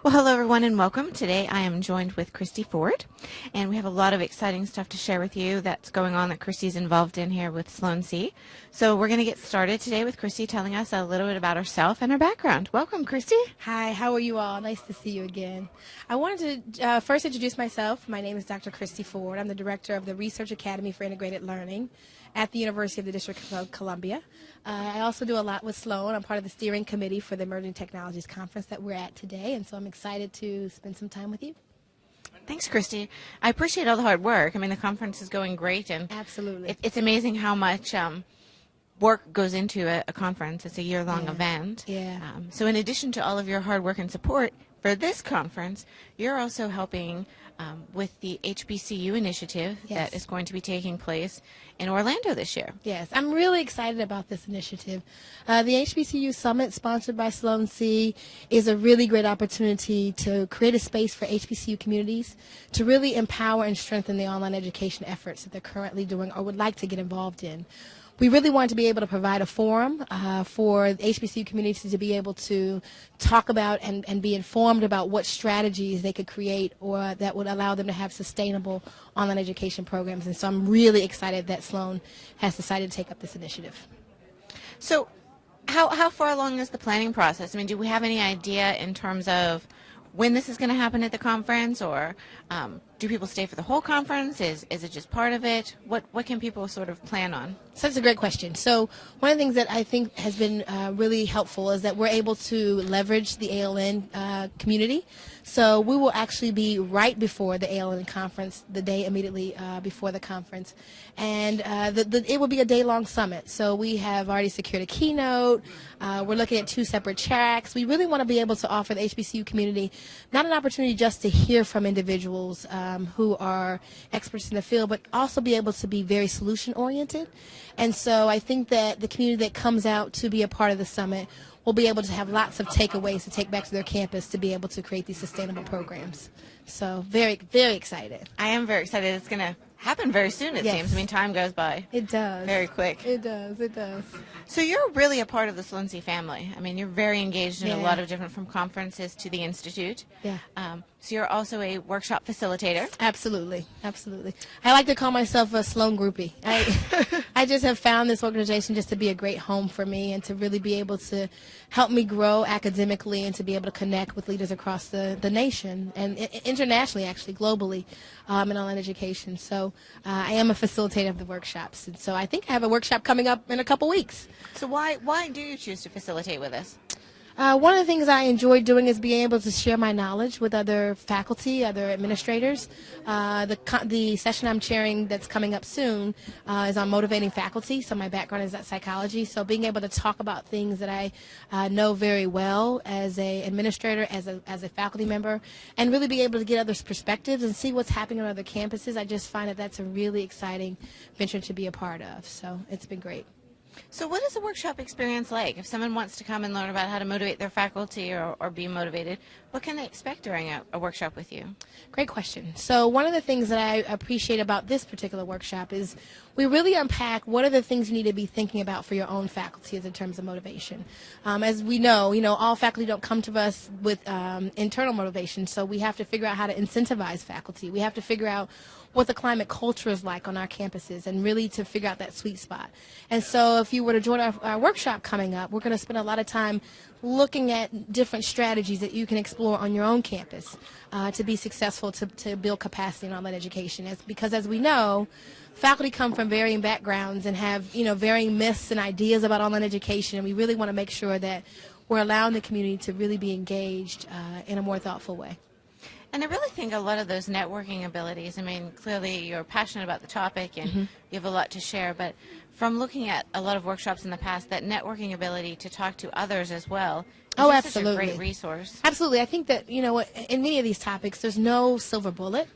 Well, hello everyone and welcome. Today I am joined with Cristi Ford, and we have a lot of exciting stuff to share with you that's going on that Cristi's involved in here with Sloan-C. So we're going to get started today with Cristi telling us a little bit about herself and her background. Welcome, Cristi. Hi, how are you all? Nice to see you again. I wanted to first introduce myself. My name is Dr. Cristi Ford. I'm the director of the Research Academy for Integrated Learning at the University of the District of Columbia. I also do a lot with Sloan. I'm part of the steering committee for the Emerging Technologies Conference that we're at today, and so I'm excited to spend some time with you. Thanks, Cristi. I appreciate all the hard work. I mean, the conference is going great, and Absolutely. it's amazing how much work goes into a conference. It's a year-long event. Yeah. So in addition to all of your hard work and support for this conference, you're also helping with the HBCU initiative Yes. that is going to be taking place in Orlando this year. Yes, I'm really excited about this initiative. The HBCU Summit, sponsored by Sloan-C, is a really great opportunity to create a space for HBCU communities to really empower and strengthen the online education efforts that they're currently doing or would like to get involved in. We really want to be able to provide a forum for the HBCU community to be able to talk about and be informed about what strategies they could create or that would allow them to have sustainable online education programs. And so I'm really excited that Sloan has decided to take up this initiative. So how far along is the planning process? I mean, do we have any idea in terms of when this is going to happen at the conference, or do people stay for the whole conference? Is it just part of it? What can people sort of plan on? So that's a great question. So one of the things that I think has been really helpful is that we're able to leverage the ALN community. So we will actually be right before the ALN conference, the day immediately before the conference. And it will be a day-long summit. So we have already secured a keynote. We're looking at 2 separate tracks. We really want to be able to offer the HBCU community not an opportunity just to hear from individuals who are experts in the field, but also be able to be very solution-oriented. And so I think that the community that comes out to be a part of the summit will be able to have lots of takeaways to take back to their campus to be able to create these sustainable programs. So very, very excited. I am very excited. It's going to happen very soon, it seems. I mean, time goes by. It does. Very quick. It does. It does. So you're really a part of the Sloan-C family. I mean, you're very engaged in a Yeah. lot of different, from conferences to the Institute. Yeah. So you're also a workshop facilitator. Absolutely, absolutely. I like to call myself a Sloan groupie. I just have found this organization just to be a great home for me and to really be able to help me grow academically and to be able to connect with leaders across the nation and internationally, actually, globally, in online education. So I am a facilitator of the workshops. And so I think I have a workshop coming up in a couple weeks. So why do you choose to facilitate with us? One of the things I enjoy doing is being able to share my knowledge with other faculty, other administrators. The session I'm chairing that's coming up soon is on motivating faculty, so my background is at psychology. So being able to talk about things that I know very well as an administrator, as a faculty member, and really be able to get others' perspectives and see what's happening on other campuses, I just find that that's a really exciting venture to be a part of. So it's been great. So what is a workshop experience like? If someone wants to come and learn about how to motivate their faculty or be motivated, what can they expect during a workshop with you? Great question. So one of the things that I appreciate about this particular workshop is we really unpack what are the things you need to be thinking about for your own faculty in terms of motivation. As we know, all faculty don't come to us with internal motivation, so we have to figure out how to incentivize faculty. We have to figure out what the climate culture is like on our campuses and really to figure out that sweet spot. And so if you were to join our workshop coming up, we're going to spend a lot of time looking at different strategies that you can explore on your own campus to be successful to build capacity in online education. Because as we know, faculty come from varying backgrounds and have varying myths and ideas about online education, and we really want to make sure that we're allowing the community to really be engaged in a more thoughtful way. And I really think a lot of those networking abilities, I mean, clearly you're passionate about the topic and you have a lot to share, but from looking at a lot of workshops in the past, that networking ability to talk to others as well is just such a great resource. Absolutely. I think that, in many of these topics, there's no silver bullet.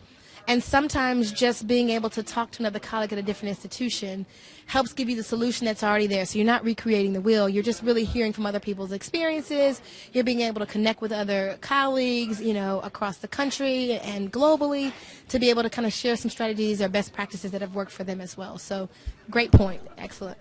And sometimes just being able to talk to another colleague at a different institution helps give you the solution that's already there. So you're not recreating the wheel. You're just really hearing from other people's experiences. You're being able to connect with other colleagues, across the country and globally to be able to kind of share some strategies or best practices that have worked for them as well. So great point. Excellent.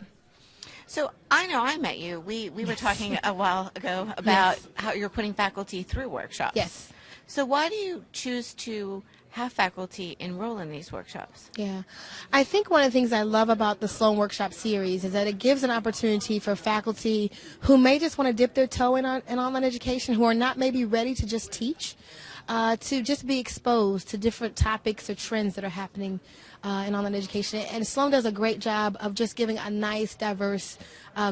So I know I met you. We were talking a while ago about how you're putting faculty through workshops. Yes. So why do you choose to have faculty enroll in these workshops? Yeah. I think one of the things I love about the Sloan Workshop series is that it gives an opportunity for faculty who may just want to dip their toe in online education, who are not maybe ready to just teach, to just be exposed to different topics or trends that are happening in online education. And Sloan does a great job of just giving a nice, diverse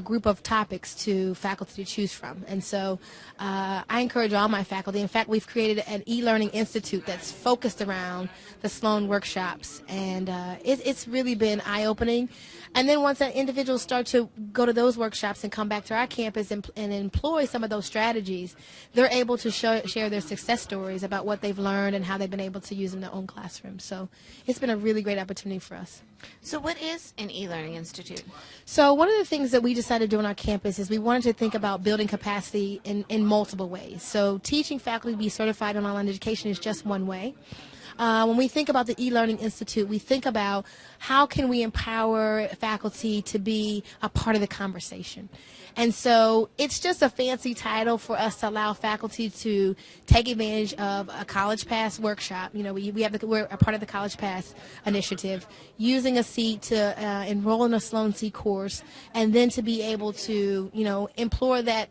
group of topics to faculty to choose from. And so I encourage all my faculty. In fact, we've created an e-learning institute that's focused around the Sloan workshops. And it's really been eye-opening. And then once that individuals start to go to those workshops and come back to our campus and employ some of those strategies, they're able to share their success stories about what they've learned and how they've been able to use in their own classrooms. So it's been a really great opportunity for us. So what is an e-learning institute? So one of the things that we decided to do on our campus is we wanted to think about building capacity in multiple ways. So teaching faculty to be certified in online education is just one way. When we think about the e-learning institute, we think about how can we empower faculty to be a part of the conversation. And so it's just a fancy title for us to allow faculty to take advantage of a College Pass workshop. You know, we're a part of the College Pass initiative, using a seat to enroll in a Sloan-C course, and then to be able to, you know, explore that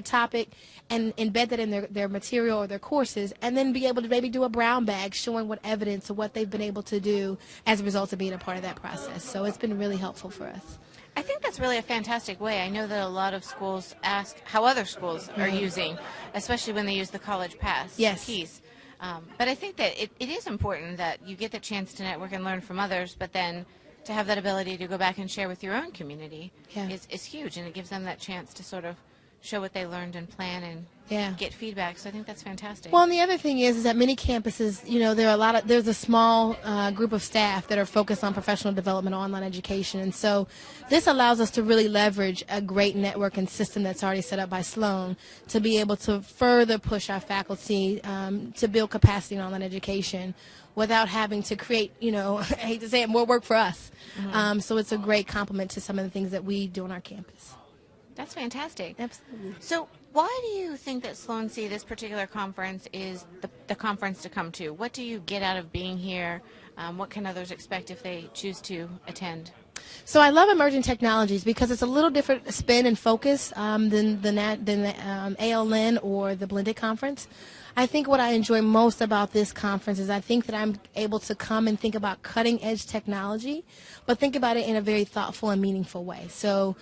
topic and embed that in their material or their courses, and then be able to maybe do a brown bag showing what evidence or what they've been able to do as a result of being a part of that process. So it's been really helpful for us. I think that's really a fantastic way. I know that a lot of schools ask how other schools are using, especially when they use the College Pass piece. But I think that it is important that you get the chance to network and learn from others, but then to have that ability to go back and share with your own community is huge, and it gives them that chance to sort of show what they learned and plan and get feedback. So I think that's fantastic. Well, and the other thing is that many campuses, you know, there's a small group of staff that are focused on professional development or online education. And so this allows us to really leverage a great network and system that's already set up by Sloan to be able to further push our faculty to build capacity in online education without having to create, you know, I hate to say it, more work for us. So it's a great complement to some of the things that we do on our campus. That's fantastic. Absolutely. So why do you think that Sloan-C, this particular conference, is the conference to come to? What do you get out of being here? What can others expect if they choose to attend? So I love emerging technologies because it's a little different spin and focus than the ALN or the Blended Conference. I think what I enjoy most about this conference is I think that I'm able to come and think about cutting edge technology, but think about it in a very thoughtful and meaningful way. So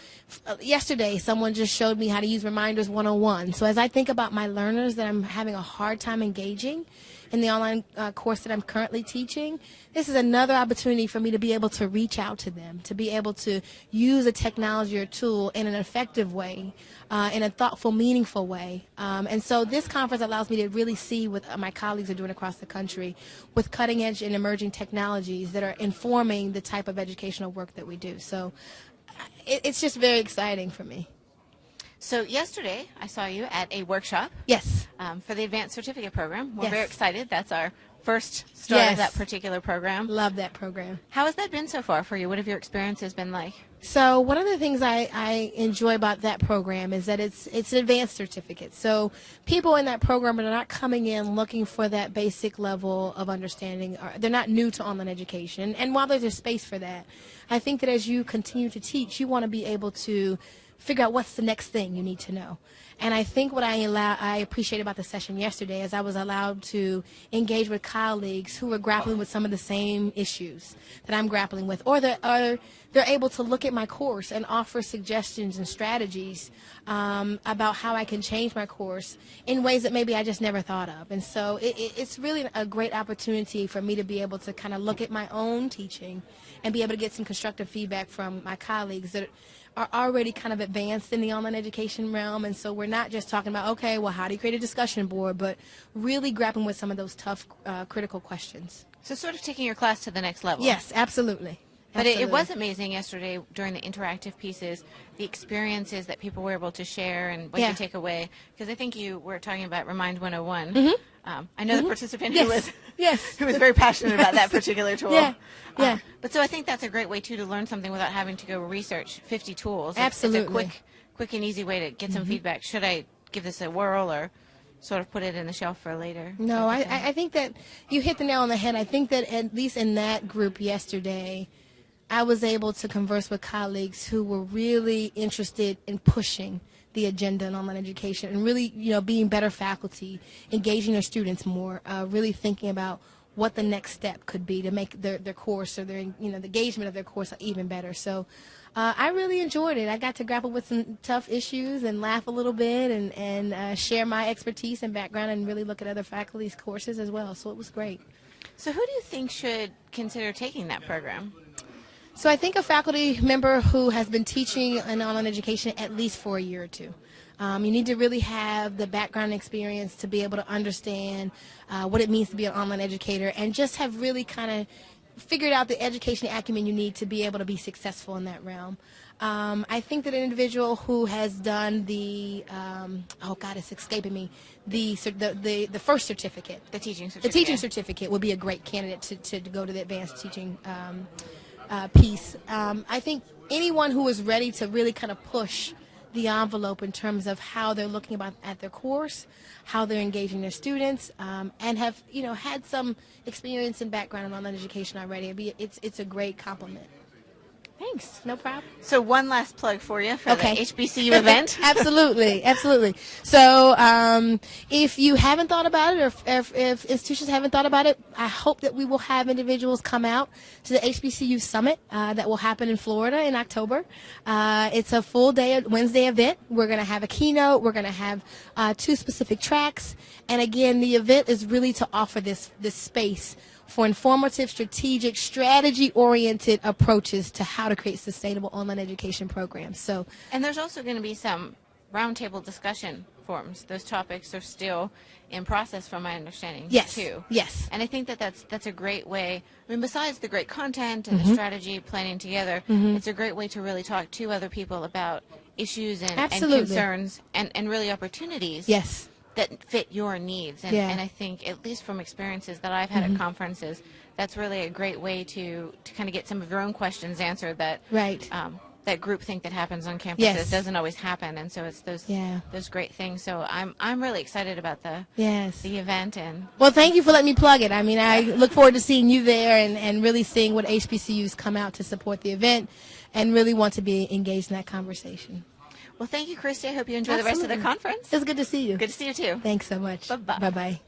yesterday, someone just showed me how to use Reminders 101. So as I think about my learners that I'm having a hard time engaging in the online course that I'm currently teaching, this is another opportunity for me to be able to reach out to them, to be able to use a technology or tool in an effective way, in a thoughtful, meaningful way. And so this conference allows me to really see what my colleagues are doing across the country with cutting edge and emerging technologies that are informing the type of educational work that we do. So it's just very exciting for me. So yesterday, I saw you at a workshop. Yes. For the Advanced Certificate Program. We're Yes. very excited. That's our first start of that particular program. Love that program. How has that been so far for you? What have your experiences been like? So one of the things I enjoy about that program is that it's an advanced certificate. So people in that program are not coming in looking for that basic level of understanding. They're not new to online education. And while there's a space for that, I think that as you continue to teach, you want to be able to figure out what's the next thing you need to know. And I think what I appreciate about the session yesterday is I was allowed to engage with colleagues who were grappling with some of the same issues that I'm grappling with, or they're able to look at my course and offer suggestions and strategies about how I can change my course in ways that maybe I just never thought of. And so it's really a great opportunity for me to be able to kind of look at my own teaching and be able to get some constructive feedback from my colleagues that are already kind of advanced in the online education realm. And so we're not just talking about, okay, well, how do you create a discussion board, but really grappling with some of those tough, critical questions. So sort of taking your class to the next level. Yes, absolutely. But it Absolutely. was amazing yesterday during the interactive pieces, the experiences that people were able to share and what Yeah. you take away. Because I think you were talking about Remind 101. I know the participant Yes. Yes. who was very passionate about that particular tool. Yeah. Yeah. But so I think that's a great way, too, to learn something without having to go research 50 tools. It's Absolutely. a quick and easy way to get some feedback. Should I give this a whirl or sort of put it in the shelf for later? No, I think that you hit the nail on the head. I think that at least in that group yesterday, I was able to converse with colleagues who were really interested in pushing the agenda in online education and really, being better faculty, engaging their students more, really thinking about what the next step could be to make their course or their, the engagement of their course even better. So I really enjoyed it. I got to grapple with some tough issues and laugh a little bit and share my expertise and background and really look at other faculty's courses as well. So it was great. So who do you think should consider taking that program? So I think a faculty member who has been teaching in online education at least for a year or two. You need to really have the background experience to be able to understand what it means to be an online educator and just have really kind of figured out the education acumen you need to be able to be successful in that realm. I think that an individual who has done the, it's escaping me, the first certificate. The teaching certificate. The teaching certificate would be a great candidate to go to the advanced teaching piece. I think anyone who is ready to really kind of push the envelope in terms of how they're looking at their course, how they're engaging their students, and have had some experience and background in online education already. It's a great compliment. Thanks. No problem. So one last plug for you for the HBCU event. Absolutely. So if you haven't thought about it, or if institutions haven't thought about it, I hope that we will have individuals come out to the HBCU Summit that will happen in Florida in October. It's a full day Wednesday event. We're going to have a keynote. We're going to have 2 specific tracks. And again, the event is really to offer this space for informative, strategic, strategy-oriented approaches to how to create sustainable online education programs. And there's also going to be some roundtable discussion forums. Those topics are still in process, from my understanding, too. Yes. And I think that's a great way. I mean, besides the great content and the strategy planning together, it's a great way to really talk to other people about issues and concerns and really opportunities. Yes. That fit your needs. And I think, at least from experiences that I've had at conferences, that's really a great way to kind of get some of your own questions answered that that groupthink that happens on campuses doesn't always happen. And so it's those great things. So I'm really excited about the event. And well, thank you for letting me plug it. I mean, I look forward to seeing you there and really seeing what HBCUs come out to support the event and really want to be engaged in that conversation. Well, thank you, Cristi. I hope you enjoy the rest of the conference. It's good to see you. Good to see you, too. Thanks so much. Bye-bye. Bye-bye.